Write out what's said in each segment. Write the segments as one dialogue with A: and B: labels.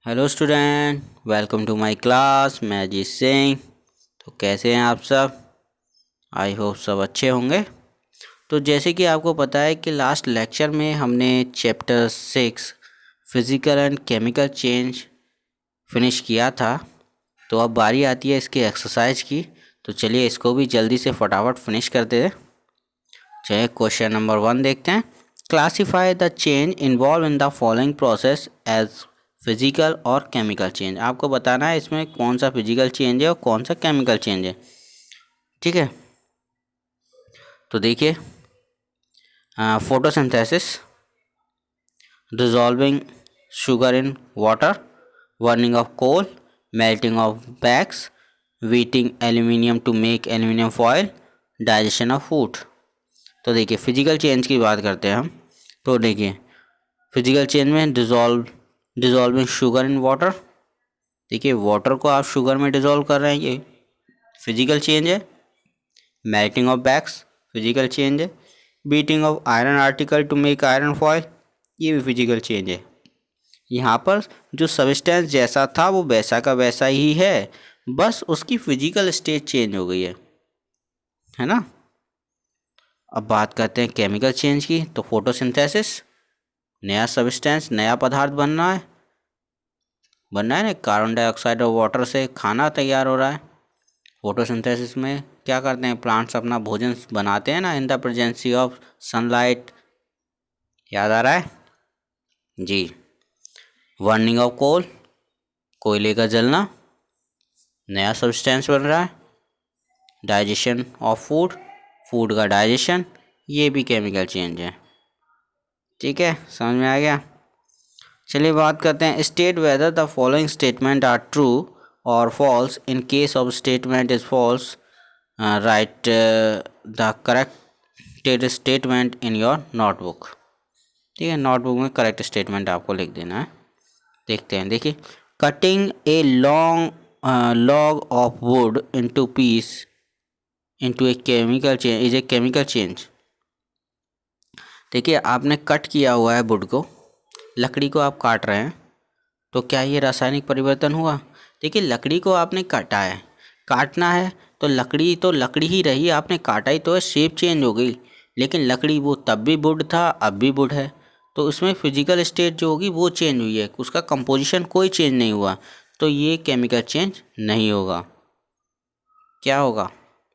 A: Hello student, welcome to my class. मैं अजीत सिंह। तो कैसे हैं आप सब? आई होप सब अच्छे होंगे। तो जैसे कि आपको पता है कि लास्ट लेक्चर में हमने chapter 6 physical and chemical change finish किया था। तो अब बारी आती है इसकी एक्सरसाइज की। तो चलिए इसको भी जल्दी से फटाफट फिनिश करते हैं। चलिए क्वेश्चन नंबर 1 देखते हैं। Classify the change involve in the following process as physical और केमिकल चेंज। आपको बताना है इसमें कौन सा फिजिकल चेंज है और कौन सा केमिकल चेंज है। ठीक है, तो देखिए, photosynthesis, dissolving sugar in water, burning of coal, melting of wax, beating aluminium to make aluminium foil, digestion of food. तो देखिए फिजिकल चेंज की बात करते हैं हम। तो देखिए फिजिकल चेंज में डिजॉल्विंग शुगर इन वाटर। देखिए वाटर को आप शुगर में डिजोल्व कर रहे हैं, ये फिजिकल चेंज है। Melting of wax physical change है। Beating of iron article to make iron foil, ये भी फिजिकल चेंज है। यहाँ पर जो सबस्टेंस जैसा था वो वैसा का वैसा ही है, बस उसकी फिजिकल स्टेट चेंज हो गई है ना। अब बात करते हैं केमिकल चेंज की। तो फोटोसिंथेसिस, नया सबस्टेंस, नया पदार्थ बनना है ना। कार्बन डाइऑक्साइड और वाटर से खाना तैयार हो रहा है। फोटोसिंथेसिस में क्या करते हैं, प्लांट्स अपना भोजन बनाते हैं ना, in the presence of sunlight. याद आ रहा है जी। बर्निंग ऑफ कोल, कोयले का जलना, नया सब्सटेंस बन रहा है। डाइजेशन ऑफ फूड, फूड का डाइजेशन, ये भी केमिकल चेंज है। ठीक है, समझ में आ गया। चलिए बात करते हैं, state whether the following statement are true और false. In case of statement is false, write the corrected statement in your notebook. ठीक है, नोटबुक में करेक्ट स्टेटमेंट आपको लिख देना है। देखते हैं, देखिए, cutting a long log of wood into piece into a chemical change is a chemical change. देखिए आपने कट किया हुआ है वुड को, लकड़ी को आप काट रहे हैं, तो क्या ये रासायनिक परिवर्तन हुआ? देखिए लकड़ी को आपने काटा है, काटना है तो लकड़ी ही रही, आपने काटा ही तो है, शेप चेंज हो गई। लेकिन लकड़ी वो तब भी वुड था, अब भी वुड है। तो उसमें फिजिकल स्टेट जो होगी वो चेंज हुई है, उसका कंपोजिशन कोई चेंज नहीं हुआ। तो ये केमिकल चेंज नहीं होगा। क्या होगा?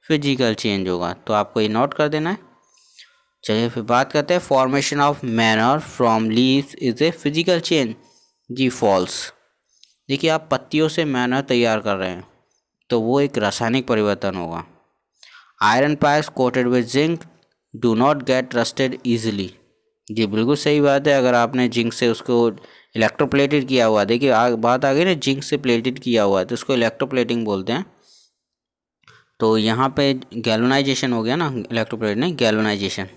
A: फिजिकल चेंज होगा। तो आपको ये नोट कर देना है। चलिए फिर बात करते हैं, formation of manure from leaves is a physical change. जी फॉल्स। देखिए आप पत्तियों से मैनर तैयार कर रहे हैं, तो वो एक रासायनिक परिवर्तन होगा। Iron pipes coated with zinc do not get rusted easily. जी बिल्कुल सही बात है। अगर आपने जिंक से उसको इलेक्ट्रोप्लेटेड किया हुआ, देखिए बात आ गई ना, जिंक से प्लेटेड किया हुआ है तो उसको इलेक्ट्रोप्लेटिंग बोलते हैं। तो यहाँ पे गैल्वेनाइजेशन हो गया ना, इलेक्ट्रोप्लेट नहीं गैल्वेनाइजेशन।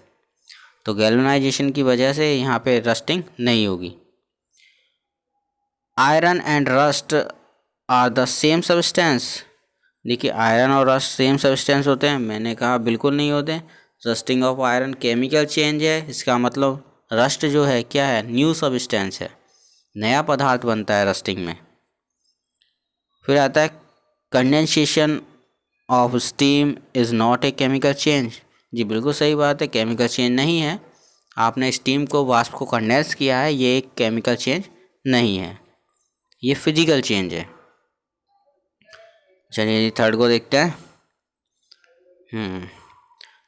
A: तो गैल्वेनाइजेशन की वजह से यहाँ पे रस्टिंग नहीं होगी। Iron and rust are the same substance. देखिए आयरन और रस्ट सेम सब्सटेंस होते हैं? मैंने कहा बिल्कुल नहीं होते। Rusting of iron chemical change है, इसका मतलब रस्ट जो है क्या है, न्यू सब्सटेंस है, नया पदार्थ बनता है रस्टिंग में। फिर आता है condensation of steam is not a chemical change. जी बिल्कुल सही बात है, केमिकल चेंज नहीं है। आपने स्टीम को, वाष्प को कंडेंस किया है, ये एक केमिकल चेंज नहीं है, ये फिजिकल चेंज है। चलिए थर्ड को देखते हैं।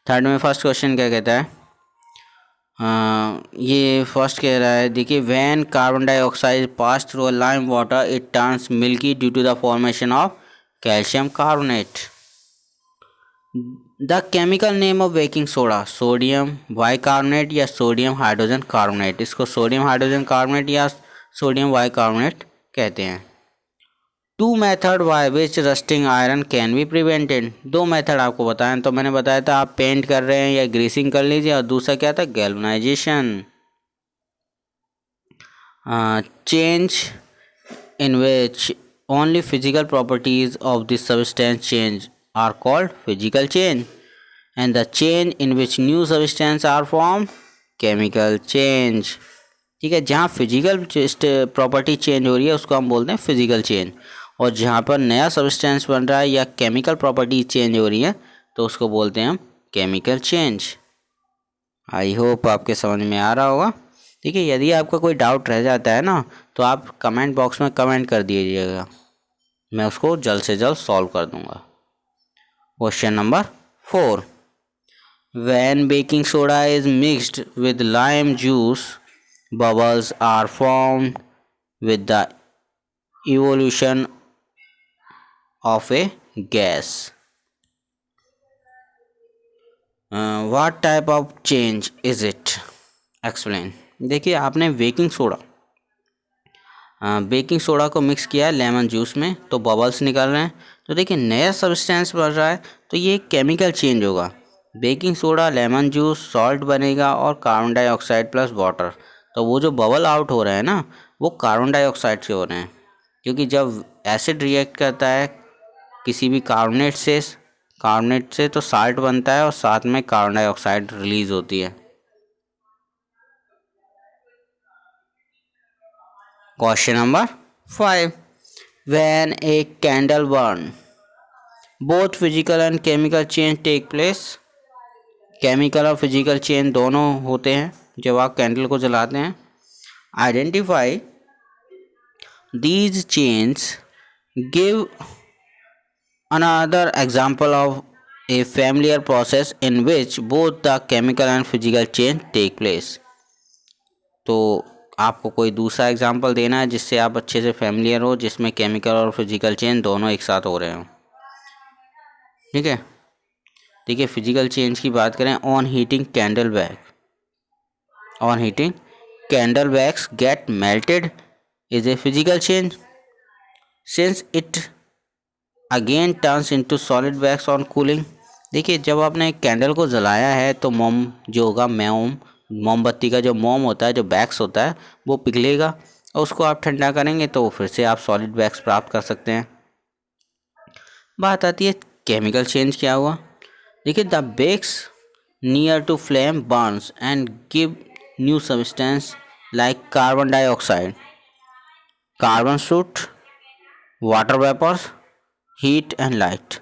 A: थर्ड में फर्स्ट क्वेश्चन क्या कहता है? ये फर्स्ट कह रहा है, देखिए, when carbon dioxide pass through a lime water it turns milky due to the formation of calcium carbonate. The chemical name of baking soda, sodium bicarbonate या सोडियम हाइड्रोजन कार्बोनेट। इसको सोडियम हाइड्रोजन कार्बोनेट या सोडियम बाइकार्बोनेट कहते हैं। Two method by which rusting iron can be prevented. दो method आपको बताएं, तो मैंने बताया था आप पेंट कर रहे हैं या ग्रीसिंग कर लीजिए, और दूसरा क्या था, galvanization. Change in which only physical properties of this substance change are called physical change, and the change in which new substances are formed, chemical change. ठीक है। जहाँ फिजिकल प्रॉपर्टी चेंज हो रही है उसको हम बोलते हैं फिजिकल चेंज, और जहाँ पर नया सब्सटेंस बन रहा है या केमिकल प्रॉपर्टी चेंज हो रही है तो उसको बोलते हैं हम केमिकल चेंज। आई होप आपके समझ में आ रहा होगा। ठीक है, यदि आपका कोई डाउट रह जाता है ना तो आप कमेंट बॉक्स में कमेंट कर दीजिएगा, मैं उसको जल्द से जल्द सॉल्व कर दूंगा। Question number 4, when baking soda is mixed with lime juice, bubbles are formed with the evolution of a gas. What type of change is it? Explain. देखिए, आपने बेकिंग सोडा को मिक्स किया है लेमन जूस में तो bubbles निकल रहे हैं, तो देखिए नया सब्सटेंस बन रहा है तो ये केमिकल चेंज होगा। Baking soda, lemon juice, salt बनेगा और कार्बन डाइऑक्साइड प्लस वाटर, तो वो जो बबल आउट हो रहे हैं ना वो कार्बन डाइऑक्साइड से हो रहे हैं, क्योंकि जब एसिड रिएक्ट करता है किसी भी कार्बोनेट से तो साल्ट बनता है और साथ में कार्बन डाइऑक्साइड रिलीज होती है। Question number 5, when a candle burn, both physical and chemical change take place. Chemical और फिजिकल चेंज दोनों होते हैं जब आप कैंडल को जलाते हैं। Identify these changes, give another example of a familiar process in which both the chemical and physical change take place. तो आपको कोई दूसरा एग्जांपल देना है जिससे आप अच्छे से फैमिलियर हो, जिसमें केमिकल और फिजिकल चेंज दोनों एक साथ हो रहे हों। ठीक है, देखिए फिजिकल चेंज की बात करें, on heating candle wax get melted is a physical change since it again turns into solid wax on cooling. देखिए जब आपने कैंडल को जलाया है तो मोम जो होगा, मोमबत्ती का जो मोम होता है, जो वैक्स होता है, वो पिघलेगा और उसको आप ठंडा करेंगे तो फिर से आप सॉलिड वैक्स प्राप्त कर सकते हैं। बात आती है केमिकल चेंज क्या हुआ। देखिए the wax near to flame burns and give new substance like carbon dioxide, carbon soot, water vapours, heat and light.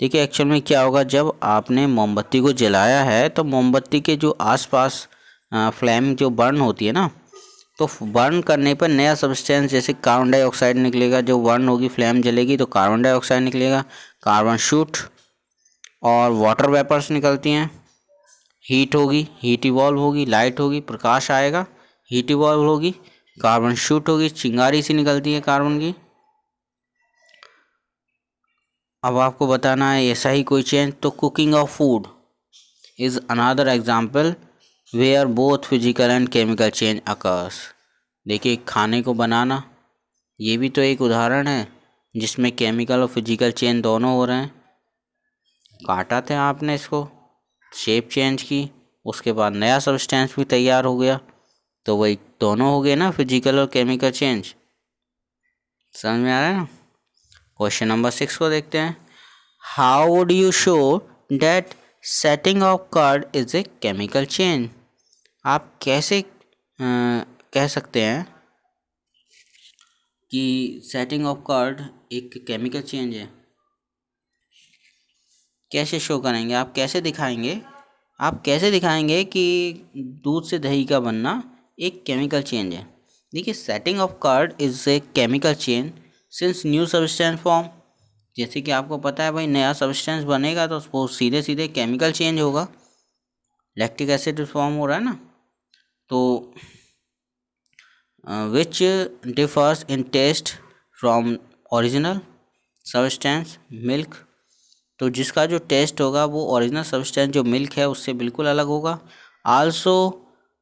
A: देखिए एक्चुअल में क्या होगा, जब आपने मोमबत्ती को जलाया है तो मोमबत्ती के जो आसपास फ्लेम जो बर्न होती है ना, तो बर्न करने पर नया सब्सटेंस जैसे कार्बन डाइऑक्साइड निकलेगा। जो बर्न होगी, फ्लेम जलेगी तो कार्बन डाइऑक्साइड निकलेगा, कार्बन शूट और वाटर वेपर्स निकलती हैं। हीट होगी, हीट इवॉल्व होगी, लाइट होगी, प्रकाश आएगा, हीट इवॉल्व होगी, कार्बन शूट होगी, चिंगारी सी निकलती है कार्बन की। अब आपको बताना है ऐसा ही कोई चेंज, तो cooking of food is another example where both physical and chemical change occurs. देखिए खाने को बनाना, ये भी तो एक उदाहरण है जिसमें केमिकल और फिजिकल चेंज दोनों हो रहे हैं। काटा था आपने इसको, शेप चेंज की, उसके बाद नया सब्सटेंस भी तैयार हो गया, तो वही दोनों हो गए ना, फिजिकल और केमिकल चेंज। समझ में आ रहा है ना। क्वेश्चन नंबर 6 को देखते हैं। How would you show that setting of curd is a chemical change. आप कैसे कह सकते हैं कि सेटिंग ऑफ कर्ड एक केमिकल चेंज है। कैसे शो करेंगे, आप कैसे दिखाएंगे कि दूध से दही का बनना एक केमिकल चेंज है। देखिए setting of curd is a chemical change since new substance form. जैसे कि आपको पता है भाई, नया सब्सटेंस बनेगा तो वो सीधे सीधे केमिकल चेंज होगा, लैक्टिक एसिड फॉर्म हो रहा है ना। तो which differs in taste from original substance milk. तो जिसका जो टेस्ट होगा वो ओरिजिनल सब्सटेंस जो मिल्क है उससे बिल्कुल अलग होगा। Also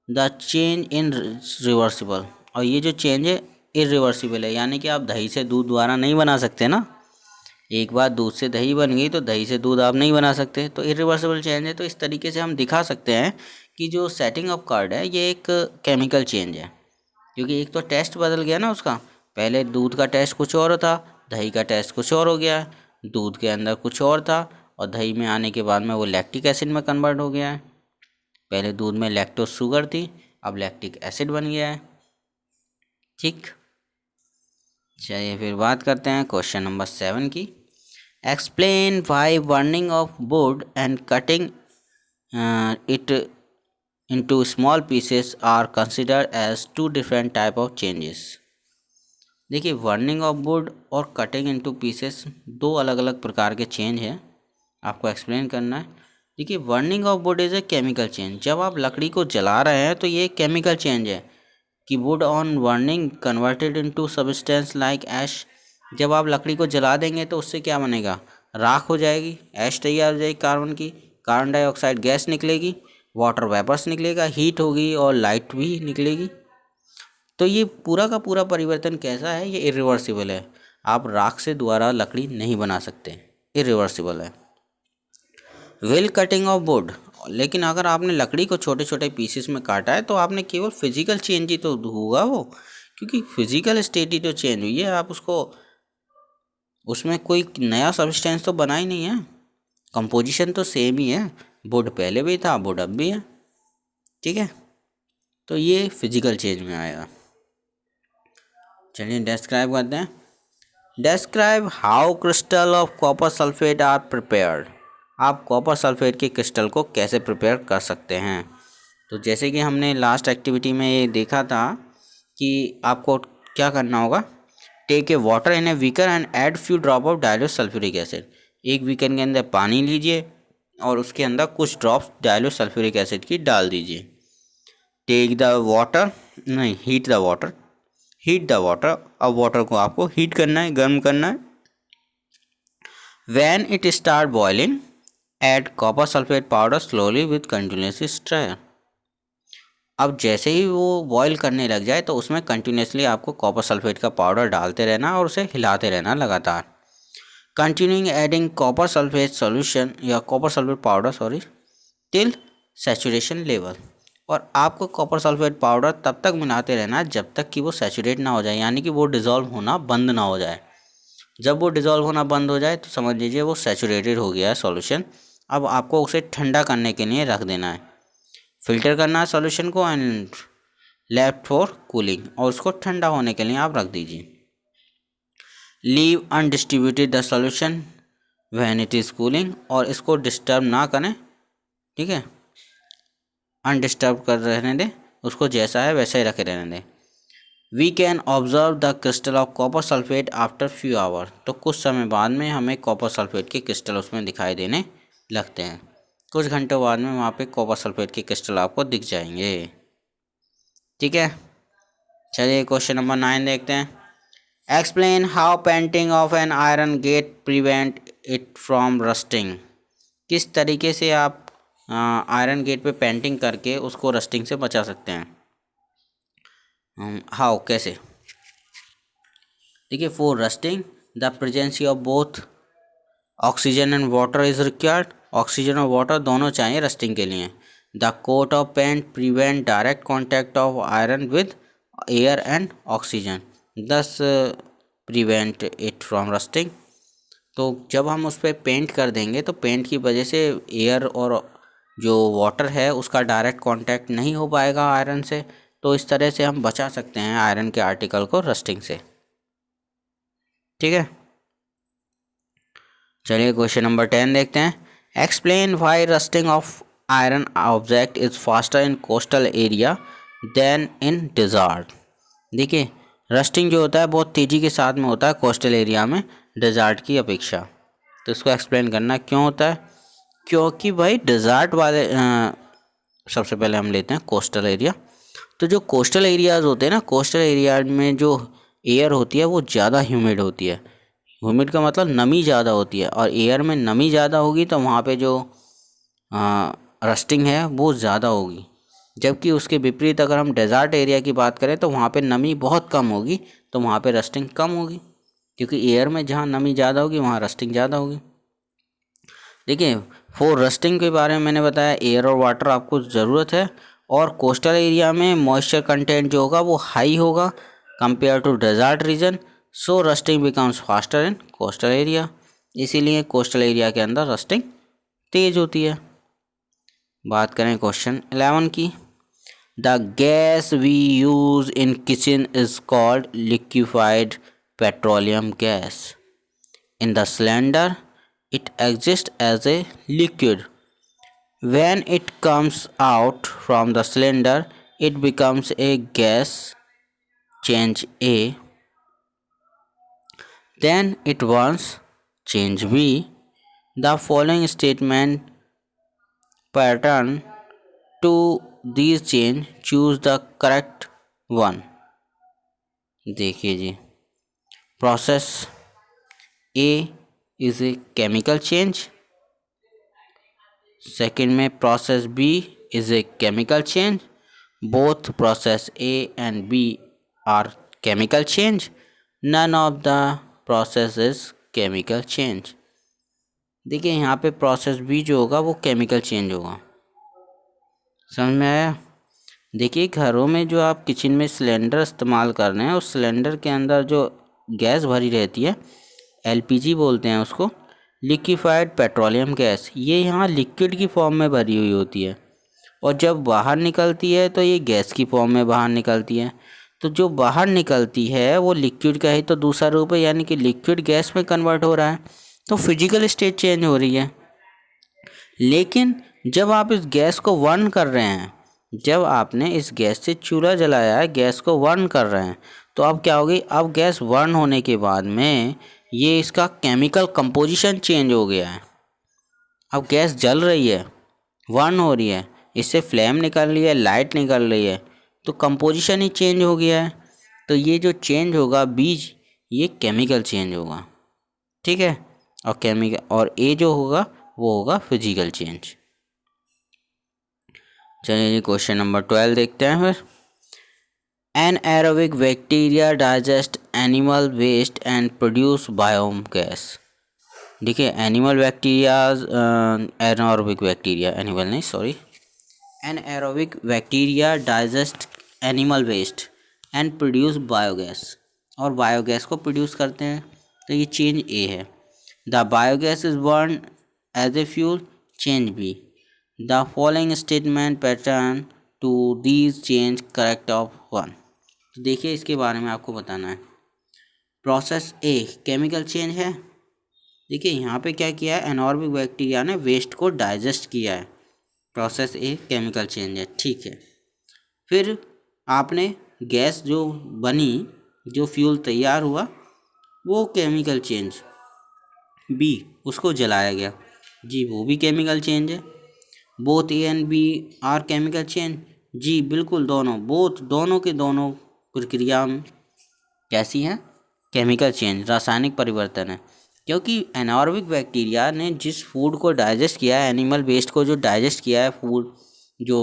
A: the change in reversible, और ये जो चेंज है इरिवर्सिबल है, यानी कि आप दही से दूध दोबारा नहीं बना सकते ना। एक बार दूध से दही बन गई तो दही से दूध आप नहीं बना सकते, तो इरिवर्सिबल चेंज है। तो इस तरीके से हम दिखा सकते हैं कि जो सेटिंग ऑफ कर्ड है ये एक केमिकल चेंज है, क्योंकि एक तो टेस्ट बदल गया ना उसका। पहले दूध का टेस्ट कुछ और था, दही का टेस्ट कुछ और हो गया है। दूध के अंदर कुछ और था और दही में आने के बाद में वो लैक्टिक एसिड में कन्वर्ट हो गया है। पहले दूध में लैक्टोज शुगर थी, अब लैक्टिक एसिड बन गया है। ठीक, चलिए फिर बात करते हैं क्वेश्चन नंबर 7 की। Explain why burning of would and cutting it into small pieces are considered as two different type of changes। देखिए, बर्निंग ऑफ वुड और कटिंग इनटू पीसेस दो अलग अलग प्रकार के चेंज हैं, आपको एक्सप्लेन करना है। देखिए, burning of would is a chemical change. जब आप लकड़ी को जला रहे हैं तो ये केमिकल चेंज है कि wood on burning converted into substance like ash. जब आप लकड़ी को जला देंगे तो उससे क्या बनेगा, राख हो जाएगी, ऐश तैयार हो जाएगी कार्बन की, कार्बन डाइऑक्साइड गैस निकलेगी, वाटर वेपर्स निकलेगा, हीट होगी और लाइट भी निकलेगी। तो ये पूरा का पूरा परिवर्तन कैसा है, ये इरिवर्सिबल है। आप राख से दोबारा लकड़ी नहीं बना सकते, इरिवर्सिबल है। विल कटिंग ऑफ वुड, लेकिन अगर आपने लकड़ी को छोटे छोटे पीसेस में काटा है तो आपने केवल फिजिकल चेंज ही तो होगा वो, क्योंकि फिजिकल स्टेट ही तो चेंज हुई है। आप उसको, उसमें कोई नया सब्सटेंस तो बना ही नहीं है, कंपोजिशन तो सेम ही है। वुड पहले भी था, वुड अब भी है, ठीक है। तो ये फिजिकल चेंज में आएगा। चलिए डिस्क्राइब करते हैं। Describe how crystal of copper sulphate are prepared. आप कॉपर सल्फेट के क्रिस्टल को कैसे प्रिपेयर कर सकते हैं। तो जैसे कि हमने लास्ट एक्टिविटी में ये देखा था कि आपको क्या करना होगा, take a water in a beaker and add few drop of dilute sulphuric acid. एक बीकर के अंदर पानी लीजिए और उसके अंदर कुछ ड्रॉप्स डाइल्यूट सल्फ्यूरिक एसिड की डाल दीजिए। टेक द वाटर, नहीं, heat the water, heat the water. अब वाटर को आपको हीट करना है, गर्म करना है। When it start boiling add copper sulphate powder slowly with continuously stir. अब जैसे ही वो बॉईल करने लग जाए तो उसमें कंटिन्यूसली आपको कॉपर सल्फेट का पाउडर डालते रहना और उसे हिलाते रहना लगातार। Continuing adding copper sulphate solution या copper sulphate powder sorry till saturation level. और आपको कॉपर सल्फेट पाउडर तब तक मिलाते रहना है जब तक कि वो सैचुरेट ना हो जाए, यानी कि वो डिज़ोल्व होना बंद ना हो जाए। जब वो डिज़ोल्व होना बंद हो जाए तो समझ लीजिए वो सैचुरेटेड हो गया है सॉल्यूशन। अब आपको उसे ठंडा करने के लिए रख देना है, फिल्टर करना है सॉल्यूशन को एंड लेफ्ट फॉर कूलिंग, और उसको ठंडा होने के लिए आप रख दीजिए। Leave undistributed the solution when it is cooling, और इसको डिस्टर्ब ना करें, ठीक है, अनडिस्टर्ब कर रहने दें, उसको जैसा है वैसा ही रखे रहने दें। We can observe the crystal of copper sulphate after few hour. तो कुछ समय बाद में हमें कॉपर सल्फेट के क्रिस्टल उसमें दिखाई देने लगते हैं। कुछ घंटों बाद में वहाँ पे कॉपर सल्फेट के क्रिस्टल आपको दिख जाएंगे, ठीक है। चलिए क्वेश्चन नंबर 9 देखते हैं। Explain how painting of an iron gate prevent it from rusting. किस तरीके से आप आयरन गेट पे पेंटिंग करके उसको रस्टिंग से बचा सकते हैं। हाउ, कैसे। देखिए, for rusting the presence of both oxygen and water is required. Oxygen और वाटर दोनों चाहिए रस्टिंग के लिए। The coat of paint prevent direct contact of iron with air and oxygen, thus prevent it from rusting. तो जब हम उस पर पेंट कर देंगे तो पेंट की वजह से एयर और जो वाटर है उसका डायरेक्ट कांटेक्ट नहीं हो पाएगा आयरन से, तो इस तरह से हम बचा सकते हैं आयरन के आर्टिकल को रस्टिंग से, ठीक है। चलिए क्वेश्चन नंबर 10 देखते हैं। Explain why rusting of iron object is faster in coastal area than in desert. देखिए, रस्टिंग जो होता है बहुत तेज़ी के साथ में होता है कोस्टल एरिया में डिज़ार्ट की अपेक्षा। तो इसको एक्सप्लेन करना क्यों होता है। क्योंकि भाई डिज़ार्ट वाले सबसे पहले हम लेते हैं कोस्टल एरिया। तो जो कोस्टल एरियाज़ होते हैं ना, कोस्टल एरिया में जो एयर होती है वो ज़्यादा ह्यूमिड होती है। ह्यूमिड का मतलब नमी ज़्यादा होती है, और एयर में नमी ज़्यादा होगी तो वहाँ पे जो रस्टिंग है वो ज़्यादा होगी। जबकि उसके विपरीत अगर हम डेजर्ट एरिया की बात करें तो वहाँ पे नमी बहुत कम होगी, तो वहाँ पे रस्टिंग कम होगी, क्योंकि एयर में जहाँ नमी ज़्यादा होगी वहाँ रस्टिंग ज़्यादा होगी। देखिए, फॉर रस्टिंग के बारे में मैंने बताया एयर और वाटर आपको ज़रूरत है, और कोस्टल एरिया में मॉइस्चर कंटेंट जो होगा वो हाई होगा compare to desert region, so rusting becomes faster in coastal area. इसीलिए कोस्टल एरिया के अंदर रस्टिंग तेज़ होती है। बात करें क्वेश्चन 11 की। The gas we use in kitchen is called liquefied petroleum gas. In the cylinder, it exists as a liquid. When it comes out from the cylinder, it becomes a gas. Change A. Then it once change B. The following statement pattern to these change, choose the correct one. देखिए जी, process A is a chemical change, second में process B is a chemical change, both process A and B are chemical change, none of the process is chemical change. देखिए यहाँ पे process B जो होगा वो chemical change होगा, समझ में आया। देखिए घरों में जो आप किचन में सिलेंडर इस्तेमाल कर रहे हैं, उस सिलेंडर के अंदर जो गैस भरी रहती है, एलपीजी बोलते हैं उसको, लिक्विफाइड पेट्रोलियम गैस, ये यहाँ लिक्विड की फॉर्म में भरी हुई होती है और जब बाहर निकलती है तो ये गैस की फॉर्म में बाहर निकलती है। तो जो बाहर निकलती है वो लिक्विड का ही तो दूसरा रूप है, यानी कि लिक्विड गैस में कन्वर्ट हो रहा है, तो फिजिकल स्टेट चेंज हो रही है। लेकिन जब आप इस गैस को बर्न कर रहे हैं, जब आपने इस गैस से चूल्हा जलाया है, गैस को बर्न कर रहे हैं, तो अब क्या होगी, अब गैस बर्न होने के बाद में ये इसका केमिकल कंपोजिशन चेंज हो गया है। अब गैस जल रही है, बर्न हो रही है, इससे फ्लेम निकल रही है, लाइट निकल रही है, तो कंपोजिशन ही चेंज हो गया है। तो ये जो चेंज होगा बीज, ये केमिकल चेंज होगा, ठीक है। और केमिकल और ए जो होगा वो होगा फिजिकल चेंज। चलिए जी क्वेश्चन नंबर 12 देखते हैं फिर। Anaerobic bacteria digest animal waste and produce biogas. देखिए animal bacterias, anaerobic bacteria, animal नहीं sorry, anaerobic bacteria digest animal waste and produce biogas, और बायोगैस को प्रोड्यूस करते हैं, तो ये चेंज ए है। The biogas is burn as a fuel, change B. The following statement pattern to these change correct of one. तो देखिए इसके बारे में आपको बताना है। प्रोसेस ए केमिकल चेंज है। देखिए यहाँ पे क्या किया है, एनारोबिक बैक्टीरिया ने वेस्ट को डाइजेस्ट किया है, प्रोसेस ए केमिकल चेंज है, ठीक है। फिर आपने गैस जो बनी, जो फ्यूल तैयार हुआ, वो केमिकल चेंज बी, उसको जलाया गया जी, वो भी केमिकल चेंज है। Both A and B are chemical change, जी बिल्कुल दोनों, बोथ दोनों के दोनों प्रक्रिया कैसी हैं, केमिकल चेंज, रासायनिक परिवर्तन है। क्योंकि एनारोबिक बैक्टीरिया ने जिस फूड को डाइजेस्ट किया है, एनिमल वेस्ट को जो डाइजेस्ट किया है, फूड जो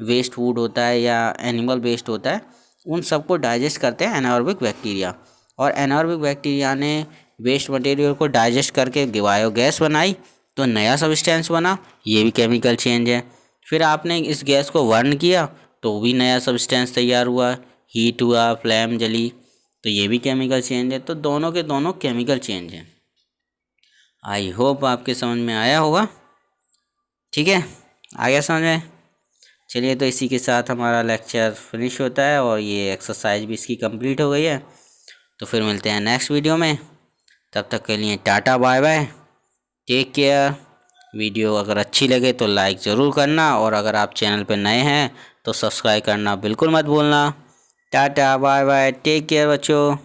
A: वेस्ट फूड होता है या एनिमल वेस्ट होता है, उन सबको डाइजेस्ट करते हैं एनारोबिक बैक्टीरिया। और एनारोबिक बैक्टीरिया ने वेस्ट मटेरियल को डाइजेस्ट करके बायोगैस बनाई, तो नया सब्सटेंस बना, ये भी केमिकल चेंज है। फिर आपने इस गैस को बर्न किया तो भी नया सब्सटेंस तैयार हुआ, हीट हुआ, फ्लेम जली, तो ये भी केमिकल चेंज है। तो दोनों के दोनों केमिकल चेंज हैं। आई होप आपके समझ में आया होगा, ठीक है, आ गया समझ में। चलिए तो इसी के साथ हमारा लेक्चर फिनिश होता है और ये एक्सरसाइज भी इसकी कंप्लीट हो गई है। तो फिर मिलते हैं नेक्स्ट वीडियो में, तब तक के लिए tata bye bye, take care. Video अगर अच्छी लगे तो लाइक ज़रूर करना, और अगर आप चैनल पर नए हैं तो सब्सक्राइब करना बिल्कुल मत भूलना। Tata bye bye, take care बच्चों।